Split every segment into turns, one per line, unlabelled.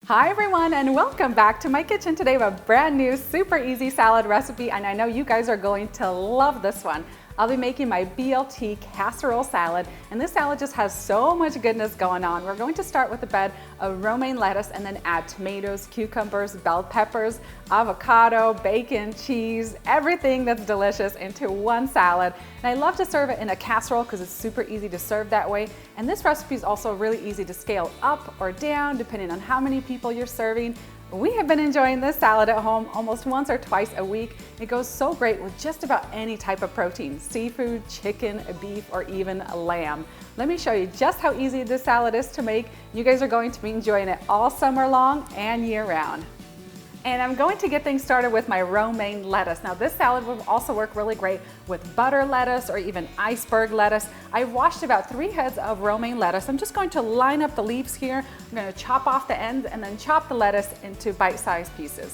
Hi everyone, and welcome back to my kitchen. Today we have a brand new super easy salad recipe, and I know you guys are going to love this one. I'll be making my BLT casserole salad, and this salad just has so much goodness going on. We're going to start with a bed of romaine lettuce and then add tomatoes, cucumbers, bell peppers, avocado, bacon, cheese, everything that's delicious into one salad. And I love to serve it in a casserole because it's super easy to serve that way. And this recipe is also really easy to scale up or down depending on how many people you're serving. We have been enjoying this salad at home almost once or twice a week. It goes so great with just about any type of protein, seafood, chicken, beef, or even lamb. Let me show you just how easy this salad is to make. You guys are going to be enjoying it all summer long and year round. And I'm going to get things started with my romaine lettuce. Now this salad will also work really great with butter lettuce or even iceberg lettuce. I washed about 3 heads of romaine lettuce. I'm just going to line up the leaves here. I'm going to chop off the ends and then chop the lettuce into bite-sized pieces.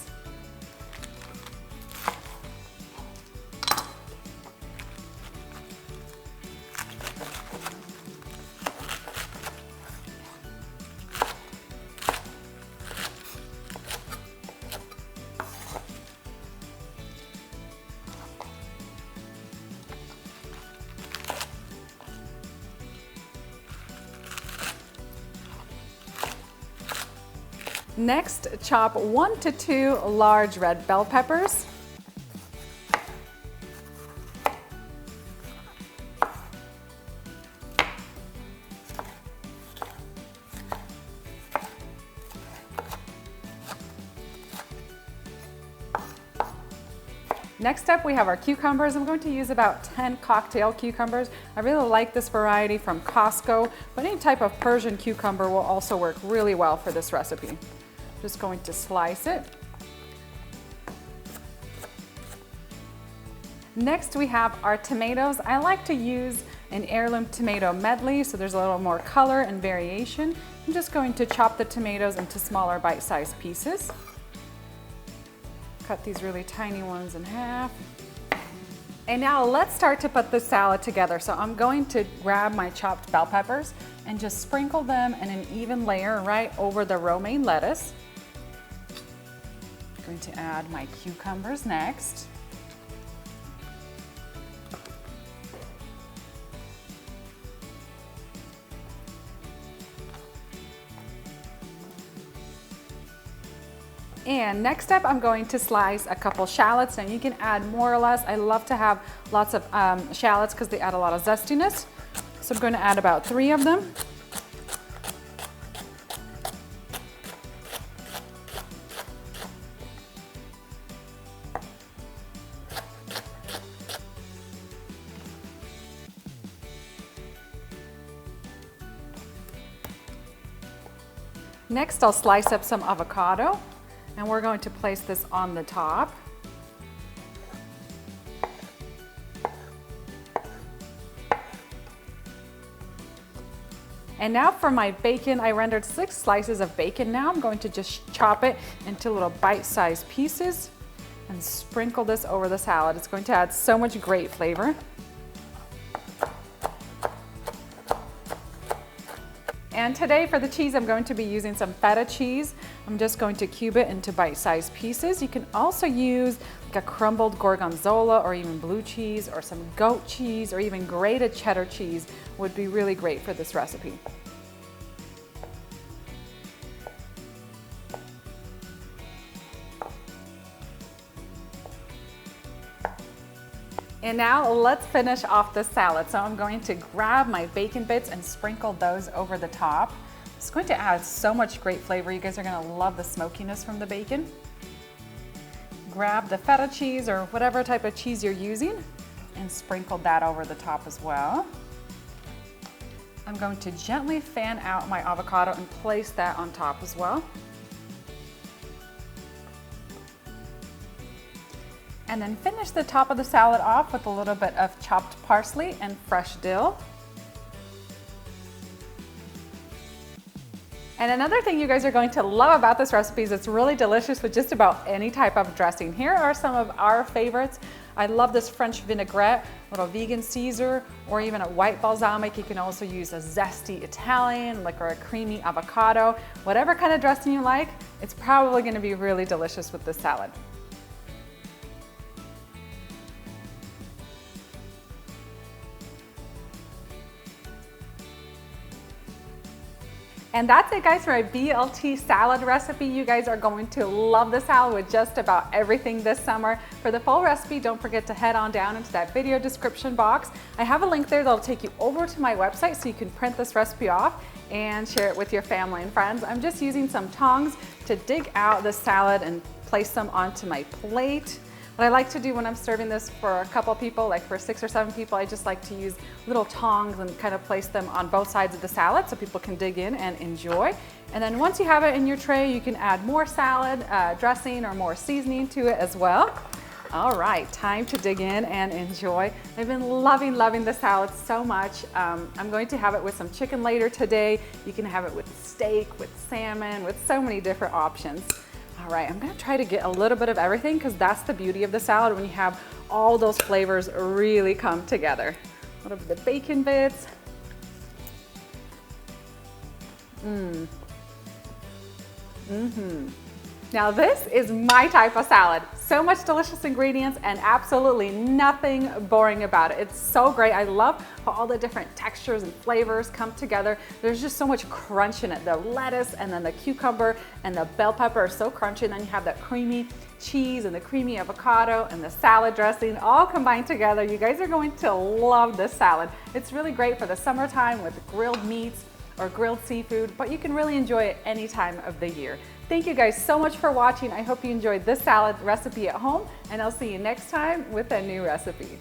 Next, chop 1 to 2 large red bell peppers. Next up, we have our cucumbers. I'm going to use about 10 cocktail cucumbers. I really like this variety from Costco, but any type of Persian cucumber will also work really well for this recipe. Just going to slice it. Next, we have our tomatoes. I like to use an heirloom tomato medley, so there's a little more color and variation. I'm just going to chop the tomatoes into smaller bite-sized pieces. Cut these really tiny ones in half. And now let's start to put the salad together. So I'm going to grab my chopped bell peppers and just sprinkle them in an even layer right over the romaine lettuce. I'm going to add my cucumbers next. And next up, I'm going to slice a couple shallots. Now you can add more or less. I love to have lots of shallots because they add a lot of zestiness. So I'm going to add about 3 of them. Next, I'll slice up some avocado. And we're going to place this on the top. And now for my bacon, I rendered 6 slices of bacon. Now I'm going to just chop it into little bite-sized pieces and sprinkle this over the salad. It's going to add so much great flavor. And today for the cheese, I'm going to be using some feta cheese. I'm just going to cube it into bite-sized pieces. You can also use like a crumbled gorgonzola or even blue cheese or some goat cheese or even grated cheddar cheese would be really great for this recipe. And now let's finish off the salad. So I'm going to grab my bacon bits and sprinkle those over the top. It's going to add so much great flavor. You guys are going to love the smokiness from the bacon. Grab the feta cheese or whatever type of cheese you're using and sprinkle that over the top as well. I'm going to gently fan out my avocado and place that on top as well. And then finish the top of the salad off with a little bit of chopped parsley and fresh dill. And another thing you guys are going to love about this recipe is it's really delicious with just about any type of dressing. Here are some of our favorites. I love this French vinaigrette, a little vegan Caesar, or even a white balsamic. You can also use a zesty Italian, like, or a creamy avocado. Whatever kind of dressing you like, it's probably going to be really delicious with this salad. And that's it, guys, for my BLT salad recipe. You guys are going to love the salad with just about everything this summer. For the full recipe, don't forget to head on down into that video description box. I have a link there that'll take you over to my website so you can print this recipe off and share it with your family and friends. I'm just using some tongs to dig out the salad and place them onto my plate. What I like to do when I'm serving this for a couple people, like for 6 or 7 people, I just like to use little tongs and kind of place them on both sides of the salad so people can dig in and enjoy. And then once you have it in your tray, you can add more salad dressing or more seasoning to it as well. All right, time to dig in and enjoy. I've been loving the salad so much. I'm going to have it with some chicken later today. You can have it with steak, with salmon, with so many different options. All right, I'm gonna try to get a little bit of everything because that's the beauty of the salad when you have all those flavors really come together. A little bit of the bacon bits. Now this is my type of salad. So much delicious ingredients and absolutely nothing boring about it. It's so great. I love how all the different textures and flavors come together. There's just so much crunch in it. The lettuce and then the cucumber and the bell pepper are so crunchy, and then you have that creamy cheese and the creamy avocado and the salad dressing all combined together. You guys are going to love this salad. It's really great for the summertime with grilled meats or grilled seafood, but you can really enjoy it any time of the year. Thank you guys so much for watching. I hope you enjoyed this salad recipe at home, and I'll see you next time with a new recipe.